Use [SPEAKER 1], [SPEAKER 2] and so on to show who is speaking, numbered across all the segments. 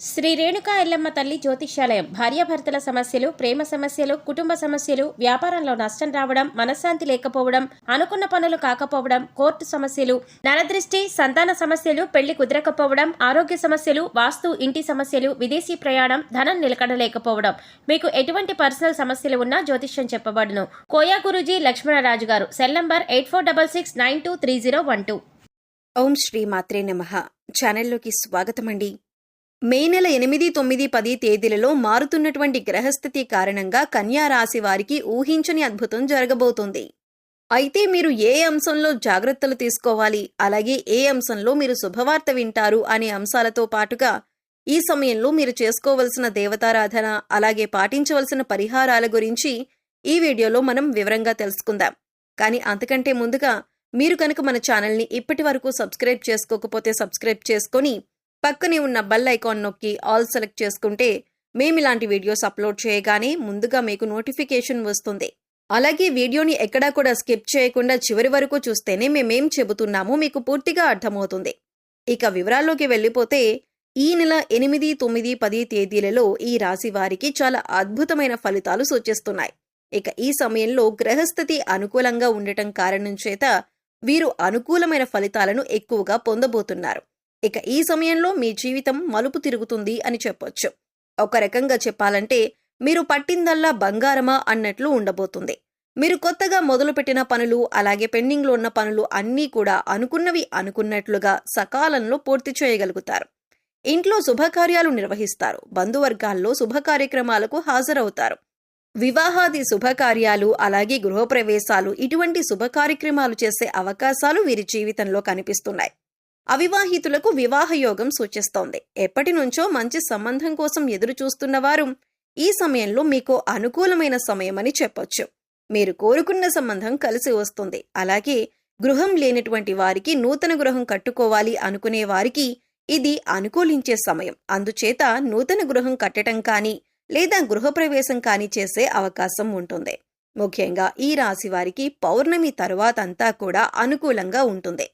[SPEAKER 1] శ్రీ రేణుకా ఎల్లమ్మ తల్లి జ్యోతిష్యాలయం భార్యాభర్తల సమస్యలు, ప్రేమ సమస్యలు, కుటుంబ సమస్యలు, వ్యాపారంలో నష్టం రావడం, మనశ్శాంతి లేకపోవడం, అనుకున్న పనులు కాకపోవడం, కోర్టు సమస్యలు, నరదృష్టి, సంతాన సమస్యలు, పెళ్లి కుదరకపోవడం, ఆరోగ్య సమస్యలు, వాస్తు, ఇంటి సమస్యలు, విదేశీ ప్రయాణం, ధనం నిలకడలేకపోవడం, మీకు ఎటువంటి పర్సనల్ సమస్యలు ఉన్నా జ్యోతిష్యం చెప్పబడును. కోయా గురూజీ లక్ష్మణరాజు గారు. Cell number 8466923012.
[SPEAKER 2] ఓం శ్రీ మాత్రే నమః. ఛానల్లోకి స్వాగతమండి. మే నెల 8, 9, 10 తేదీలలో మారుతున్నటువంటి గ్రహస్థితి కారణంగా కన్యా రాశి వారికి ఊహించని అద్భుతం జరగబోతోంది. అయితే మీరు ఏ అంశంలో జాగ్రత్తలు తీసుకోవాలి, అలాగే ఏ అంశంలో మీరు శుభవార్త వింటారు అనే అంశాలతో పాటుగా ఈ సమయంలో మీరు చేసుకోవలసిన దేవతారాధన, అలాగే పాటించవలసిన పరిహారాల గురించి ఈ వీడియోలో మనం వివరంగా తెలుసుకుందాం. కానీ అంతకంటే ముందుగా మీరు కనుక మన ఛానల్ని ఇప్పటి వరకు సబ్స్క్రైబ్ చేసుకోకపోతే సబ్స్క్రైబ్ చేసుకొని పక్కనే ఉన్న బెల్ ఐకాన్ నొక్కి ఆల్ సెలెక్ట్ చేసుకుంటే మేమిలాంటి వీడియోస్ అప్లోడ్ చేయగానే ముందుగా మీకు నోటిఫికేషన్ వస్తుంది. అలాగే వీడియోని ఎక్కడా కూడా స్కిప్ చేయకుండా చివరి వరకు చూస్తేనే మేమేం చెబుతున్నామో మీకు పూర్తిగా అర్థమవుతుంది. ఇక వివరాల్లోకి వెళ్ళిపోతే ఈ నెల 8, 9, 10 తేదీలలో ఈ రాశి వారికి చాలా అద్భుతమైన ఫలితాలు సూచిస్తున్నాయి. ఇక ఈ సమయంలో గ్రహస్థితి అనుకూలంగా ఉండటం కారణం చేత వీరు అనుకూలమైన ఫలితాలను ఎక్కువగా పొందబోతున్నారు. ఇక ఈ సమయంలో మీ జీవితం మలుపు తిరుగుతుంది అని చెప్పొచ్చు. ఒక రకంగా చెప్పాలంటే మీరు పట్టిందల్లా బంగారమా అన్నట్లు ఉండబోతుంది. మీరు కొత్తగా మొదలుపెట్టిన పనులు, అలాగే పెండింగ్లో ఉన్న పనులు అన్నీ కూడా అనుకున్నవి అనుకున్నట్లుగా సకాలంలో పూర్తి చేయగలుగుతారు. ఇంట్లో శుభకార్యాలు నిర్వహిస్తారు. బంధువర్గాల్లో శుభ కార్యక్రమాలకు హాజరవుతారు. వివాహాది శుభకార్యాలు, అలాగే గృహప్రవేశాలు, ఇటువంటి శుభ కార్యక్రమాలు చేసే అవకాశాలు వీరి జీవితంలో కనిపిస్తున్నాయి. అవివాహితులకు వివాహ యోగం సూచిస్తోంది. ఎప్పటి నుంచో మంచి సంబంధం కోసం ఎదురు చూస్తున్నవారు ఈ సమయంలో మీకు అనుకూలమైన సమయమని చెప్పొచ్చు. మీరు కోరుకున్న సంబంధం కలిసి వస్తుంది. అలాగే గృహం లేనటువంటి వారికి, నూతన గృహం కట్టుకోవాలి అనుకునే వారికి ఇది అనుకూలించే సమయం. అందుచేత నూతన గృహం కట్టడం కానీ లేదా గృహప్రవేశం కానీ చేసే అవకాశం ఉంటుంది. ముఖ్యంగా ఈ రాశి వారికి పౌర్ణమి తరువాతంతా కూడా అనుకూలంగా ఉంటుంది.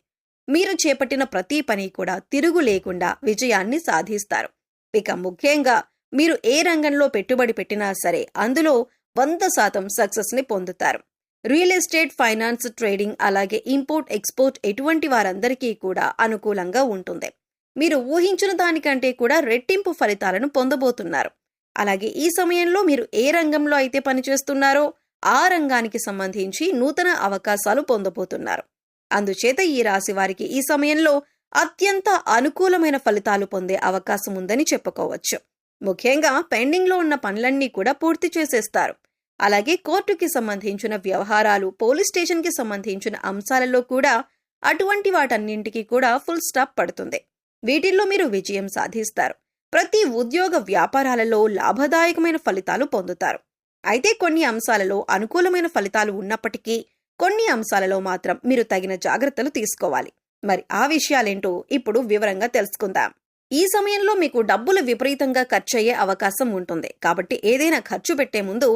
[SPEAKER 2] మీరు చేపట్టిన ప్రతి పని కూడా తిరుగు లేకుండా విజయాన్ని సాధిస్తారు. ఇక ముఖ్యంగా మీరు ఏ రంగంలో పెట్టుబడి పెట్టినా సరే అందులో 100% సక్సెస్ ని పొందుతారు. రియల్ ఎస్టేట్, ఫైనాన్స్, ట్రేడింగ్, అలాగే ఇంపోర్ట్, ఎక్స్పోర్ట్ ఎటువంటి వారందరికీ కూడా అనుకూలంగా ఉంటుంది. మీరు ఊహించిన దానికంటే కూడా రెట్టింపు ఫలితాలను పొందబోతున్నారు. అలాగే ఈ సమయంలో మీరు ఏ రంగంలో అయితే పనిచేస్తున్నారో ఆ రంగానికి సంబంధించి నూతన అవకాశాలు పొందబోతున్నారు. అందుచేత ఈ రాశి వారికి ఈ సమయంలో అత్యంత అనుకూలమైన ఫలితాలు పొందే అవకాశం ఉందని చెప్పుకోవచ్చు. ముఖ్యంగా పెండింగ్లో ఉన్న పనులన్నీ కూడా పూర్తి చేసేస్తారు. అలాగే కోర్టుకి సంబంధించిన వ్యవహారాలు, పోలీస్ స్టేషన్కి సంబంధించిన అంశాలలో కూడా అటువంటి వాటన్నింటికి కూడా ఫుల్ స్టాప్ పడుతుంది. వీటిల్లో మీరు విజయం సాధిస్తారు. ప్రతి ఉద్యోగ వ్యాపారాలలో లాభదాయకమైన ఫలితాలు పొందుతారు. అయితే కొన్ని అంశాలలో అనుకూలమైన ఫలితాలు ఉన్నప్పటికీ కొన్ని అంశాలలో మాత్రం మీరు తగిన జాగ్రత్తలు తీసుకోవాలి. మరి ఆ విషయాలేంటో ఇప్పుడు వివరంగా తెలుసుకుందాం. ఈ సమయంలో మీకు డబ్బులు విపరీతంగా ఖర్చయ్యే అవకాశం ఉంటుంది. కాబట్టి ఏదైనా ఖర్చు పెట్టే ముందు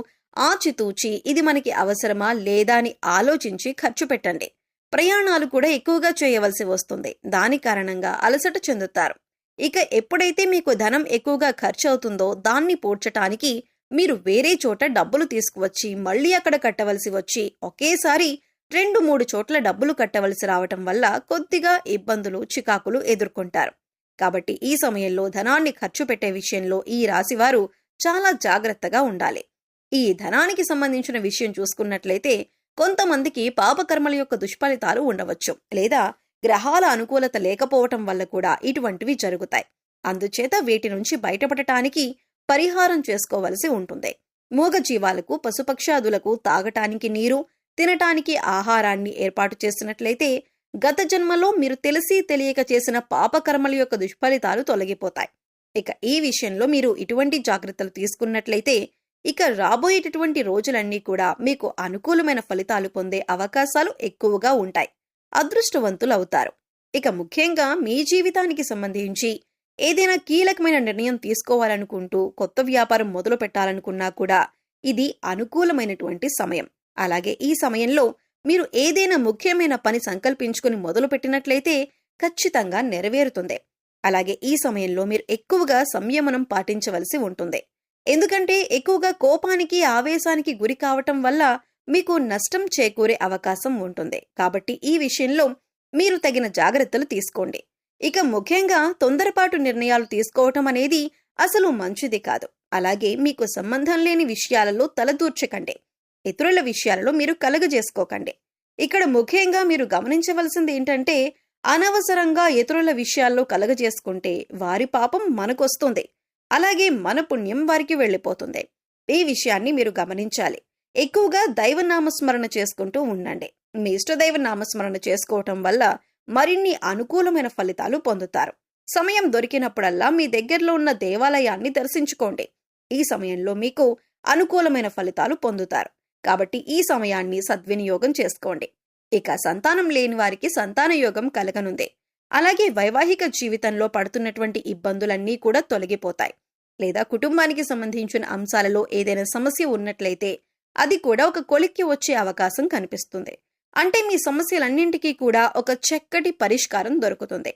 [SPEAKER 2] ఆచితూచి ఇది మనకి అవసరమా లేదా అని ఆలోచించి ఖర్చు పెట్టండి. ప్రయాణాలు కూడా ఎక్కువగా చేయవలసి వస్తుంది. దాని కారణంగా అలసట చెందుతారు. ఇక ఎప్పుడైతే మీకు ధనం ఎక్కువగా ఖర్చు అవుతుందో దాన్ని పూడ్చటానికి మీరు వేరే చోట డబ్బులు తీసుకువచ్చి మళ్లీ అక్కడ కట్టవలసి వచ్చి ఒకేసారి 2-3 చోట్ల డబ్బులు కట్టవలసి రావటం వల్ల కొద్దిగా ఇబ్బందులు, చికాకులు ఎదుర్కొంటారు. కాబట్టి ఈ సమయంలో ధనాన్ని ఖర్చు పెట్టే విషయంలో ఈ రాశివారు చాలా జాగ్రత్తగా ఉండాలి. ఈ ధనానికి సంబంధించిన విషయం చూసుకున్నట్లయితే కొంతమందికి పాపకర్మల యొక్క దుష్ఫలితాలు ఉండవచ్చు, లేదా గ్రహాల అనుకూలత లేకపోవటం వల్ల కూడా ఇటువంటివి జరుగుతాయి. అందుచేత వీటి నుంచి బయటపడటానికి పరిహారం చేసుకోవలసి ఉంటుంది. మూగజీవాలకు, పశుపక్షాదులకు తాగటానికి నీరు, తినటానికి ఆహారాన్ని ఏర్పాటు చేసినట్లయితే గత జన్మలో మీరు తెలిసి తెలియక చేసిన పాపకర్మల యొక్క దుష్ఫలితాలు తొలగిపోతాయి. ఇక ఈ విషయంలో మీరు ఇటువంటి జాగ్రత్తలు తీసుకున్నట్లయితే ఇక రాబోయేటటువంటి రోజులన్నీ కూడా మీకు అనుకూలమైన ఫలితాలు పొందే అవకాశాలు ఎక్కువగా ఉంటాయి. అదృష్టవంతులవుతారు. ఇక ముఖ్యంగా మీ జీవితానికి సంబంధించి ఏదైనా కీలకమైన నిర్ణయం తీసుకోవాలనుకుంటూ కొత్త వ్యాపారం మొదలు పెట్టాలనుకున్నా కూడా ఇది అనుకూలమైనటువంటి సమయం. అలాగే ఈ సమయంలో మీరు ఏదైనా ముఖ్యమైన పని సంకల్పించుకుని మొదలు పెట్టినట్లయితే ఖచ్చితంగా నెరవేరుతుంది. అలాగే ఈ సమయంలో మీరు ఎక్కువగా సంయమనం పాటించవలసి ఉంటుంది. ఎందుకంటే ఎక్కువగా కోపానికి ఆవేశానికి గురి కావటం వల్ల మీకు నష్టం చేకూరే అవకాశం ఉంటుంది. కాబట్టి ఈ విషయంలో మీరు తగిన జాగ్రత్తలు తీసుకోండి. ఇక ముఖ్యంగా తొందరపాటు నిర్ణయాలు తీసుకోవటం అనేది అసలు మంచిది కాదు. అలాగే మీకు సంబంధం లేని విషయాలలో తలదూర్చకండి. ఇతరుల విషయాలలో మీరు కలగజేసుకోకండి. ఇక్కడ ముఖ్యంగా మీరు గమనించవలసింది ఏంటంటే, అనవసరంగా ఇతరుల విషయాల్లో కలగజేసుకుంటే వారి పాపం మనకొస్తుంది, అలాగే మన పుణ్యం వారికి వెళ్ళిపోతుంది. ఈ విషయాన్ని మీరు గమనించాలి. ఎక్కువగా దైవనామస్మరణ చేసుకుంటూ ఉండండి. మీ ఇష్టదైవ నామస్మరణ చేసుకోవటం వల్ల మరిన్ని అనుకూలమైన ఫలితాలు పొందుతారు. సమయం దొరికినప్పుడల్లా మీ దగ్గరలో ఉన్న దేవాలయాన్ని దర్శించుకోండి. ఈ సమయంలో మీకు అనుకూలమైన ఫలితాలు పొందుతారు. కాబట్టి ఈ సమయాన్ని సద్వినియోగం చేసుకోండి. ఇక సంతానం లేని వారికి సంతాన యోగం కలగనుంది. అలాగే వైవాహిక జీవితంలో పడుతున్నటువంటి ఇబ్బందులన్నీ కూడా తొలగిపోతాయి. లేదా కుటుంబానికి సంబంధించిన అంశాలలో ఏదైనా సమస్య ఉన్నట్లయితే అది కూడా ఒక కొలిక్కి వచ్చే అవకాశం కనిపిస్తుంది. అంటే మీ సమస్యలన్నింటికీ కూడా ఒక చక్కటి పరిష్కారం దొరుకుతుంది.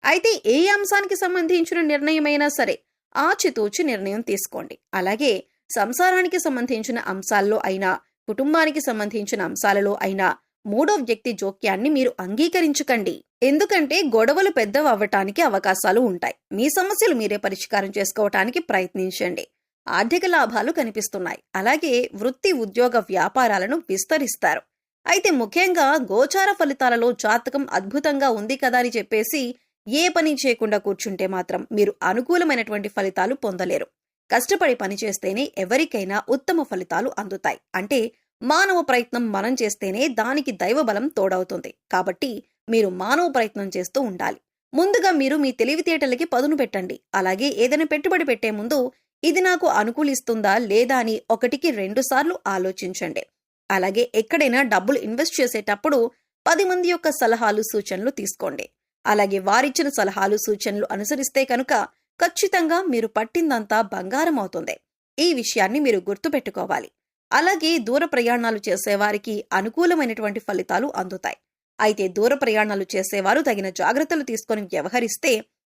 [SPEAKER 2] అయితే ఏ అంశానికి సంబంధించిన నిర్ణయమైనా సరే ఆచితూచి నిర్ణయం తీసుకోండి. అలాగే సంసారానికి సంబంధించిన అంశాల్లో అయినా, కుటుంబానికి సంబంధించిన అంశాలలో అయినా మూడో వ్యక్తి జోక్యాన్ని మీరు అంగీకరించకండి. ఎందుకంటే గొడవలు పెద్దవవ్వటానికి అవకాశాలు ఉంటాయి. మీ సమస్యలు మీరే పరిష్కారం చేసుకోవటానికి ప్రయత్నించండి. ఆర్థిక లాభాలు కనిపిస్తున్నాయి. అలాగే వృత్తి, ఉద్యోగ, వ్యాపారాలను విస్తరిస్తారు. అయితే ముఖ్యంగా గోచార ఫలితాలలో జాతకం అద్భుతంగా ఉంది కదా అని చెప్పేసి ఏ పని చేయకుండా కూర్చుంటే మాత్రం మీరు అనుకూలమైనటువంటి ఫలితాలు పొందలేరు. కష్టపడి పనిచేస్తేనే ఎవరికైనా ఉత్తమ ఫలితాలు అందుతాయి. అంటే మానవ ప్రయత్నం మనం చేస్తేనే దానికి దైవబలం తోడవుతుంది. కాబట్టి మీరు మానవ ప్రయత్నం చేస్తూ ఉండాలి. ముందుగా మీరు మీ తెలివితేటలకి పదును పెట్టండి. అలాగే ఏదైనా పెట్టుబడి పెట్టే ముందు ఇది నాకు అనుకూలిస్తుందా లేదా అని 1-2 సార్లు ఆలోచించండి. అలాగే ఎక్కడైనా డబ్బులు ఇన్వెస్ట్ చేసేటప్పుడు 10 మంది యొక్క సలహాలు, సూచనలు తీసుకోండి. అలాగే వారిచ్చిన సలహాలు, సూచనలు అనుసరిస్తే కనుక ఖచ్చితంగా మీరు పట్టిందంతా బంగారం అవుతుంది. ఈ విషయాన్ని మీరు గుర్తుపెట్టుకోవాలి. అలాగే దూర ప్రయాణాలు చేసేవారికి అనుకూలమైనటువంటి ఫలితాలు అందుతాయి. అయితే దూర ప్రయాణాలు చేసేవారు తగిన జాగ్రత్తలు తీసుకొని వ్యవహరిస్తే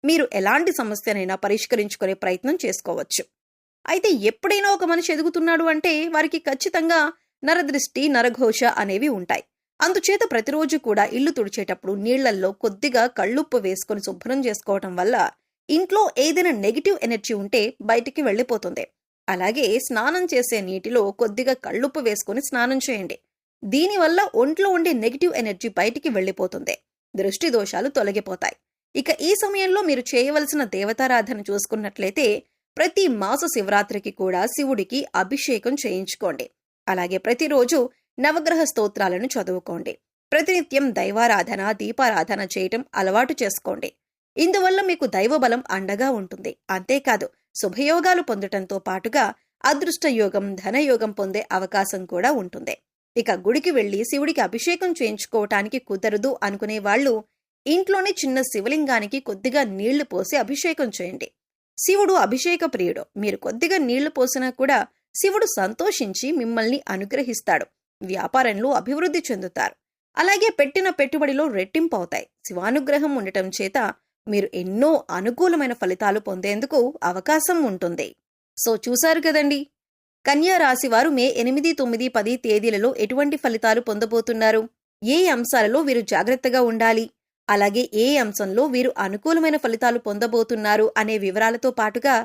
[SPEAKER 2] మీరు ఎలాంటి సమస్యనైనా పరిష్కరించుకునే ప్రయత్నం చేసుకోవచ్చు. అయితే ఎప్పుడైనా ఒక మనిషి ఎదుగుతున్నాడు అంటే వారికి ఖచ్చితంగా నరదృష్టి, నరఘోష అనేవి ఉంటాయి. అందుచేత ప్రతిరోజు కూడా ఇల్లు తుడిచేటప్పుడు నీళ్లల్లో కొద్దిగా కళ్ళుప్పు వేసుకుని శుభ్రం చేసుకోవటం వల్ల ఇంట్లో ఏదైనా నెగిటివ్ ఎనర్జీ ఉంటే బయటికి వెళ్ళిపోతుంది. అలాగే స్నానం చేసే నీటిలో కొద్దిగా కళ్ళుప్పు వేసుకుని స్నానం చేయండి. దీనివల్ల ఒంట్లో ఉండే నెగిటివ్ ఎనర్జీ బయటికి వెళ్ళిపోతుంది. దృష్టి దోషాలు తొలగిపోతాయి. ఇక ఈ సమయంలో మీరు చేయవలసిన దేవతారాధన చూసుకున్నట్లయితే ప్రతి మాస శివరాత్రికి కూడా శివుడికి అభిషేకం చేయించుకోండి. అలాగే ప్రతిరోజు నవగ్రహ స్తోత్రాలను చదువుకోండి. ప్రతినిత్యం దైవారాధన, దీపారాధన చేయటం అలవాటు చేసుకోండి. ఇందువల్ల మీకు దైవబలం అండగా ఉంటుంది. అంతేకాదు శుభయోగాలు పొందటంతో పాటుగా అదృష్ట యోగం, ధనయోగం పొందే అవకాశం కూడా ఉంటుంది. ఇక గుడికి వెళ్లి శివుడికి అభిషేకం చేయించుకోవటానికి కుదరదు అనుకునే వాళ్ళు ఇంట్లోనే చిన్న శివలింగానికి కొద్దిగా నీళ్లు పోసి అభిషేకం చేయండి. శివుడు అభిషేక ప్రియుడు. మీరు కొద్దిగా నీళ్లు పోసినా కూడా శివుడు సంతోషించి మిమ్మల్ని అనుగ్రహిస్తాడు. వ్యాపారంలో అభివృద్ధి చెందుతారు. అలాగే పెట్టిన పెట్టుబడిలో రెట్టింపు అవుతాయి. శివానుగ్రహం ఉండటం చేత మీరు ఎన్నో అనుకూలమైన ఫలితాలు పొందేందుకు అవకాశం ఉంటుంది. సో చూశారు కదండి, కన్యా రాశి వారు మే 8, 9, 10 తేదీలలో ఎటువంటి ఫలితాలు పొందబోతున్నారు, ఏ అంశాలలో వీరు జాగ్రత్తగా ఉండాలి, అలాగే ఏ అంశంలో వీరు అనుకూలమైన ఫలితాలు పొందబోతున్నారు అనే వివరాలతో పాటుగా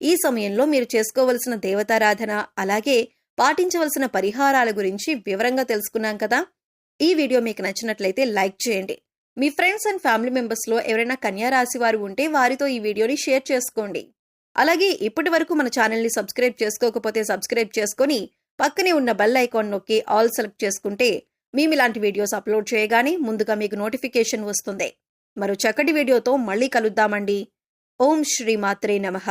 [SPEAKER 2] ఈ సమయంలో మీరు చేసుకోవలసిన దేవతారాధన, అలాగే పాటించవలసిన పరిహారాల గురించి వివరంగా తెలుసుకున్నాం కదా. ఈ వీడియో మీకు నచ్చినట్లయితే లైక్ చేయండి. మీ ఫ్రెండ్స్ అండ్ ఫ్యామిలీ మెంబర్స్లో ఎవరైనా కన్యా రాశి వారు ఉంటే వారితో ఈ వీడియోని షేర్ చేసుకోండి. అలాగే ఇప్పటి వరకు మన ఛానల్ని సబ్స్క్రైబ్ చేసుకోకపోతే సబ్స్క్రైబ్ చేసుకొని పక్కనే ఉన్న బెల్ ఐకాన్ నొక్కి ఆల్ సెలెక్ట్ చేసుకుంటే మేము ఇలాంటి వీడియోస్ అప్లోడ్ చేయగానే ముందుగా మీకు నోటిఫికేషన్ వస్తుంది. మరో చక్కటి వీడియోతో మళ్ళీ కలుద్దామండి. ఓం శ్రీ మాత్రే నమః.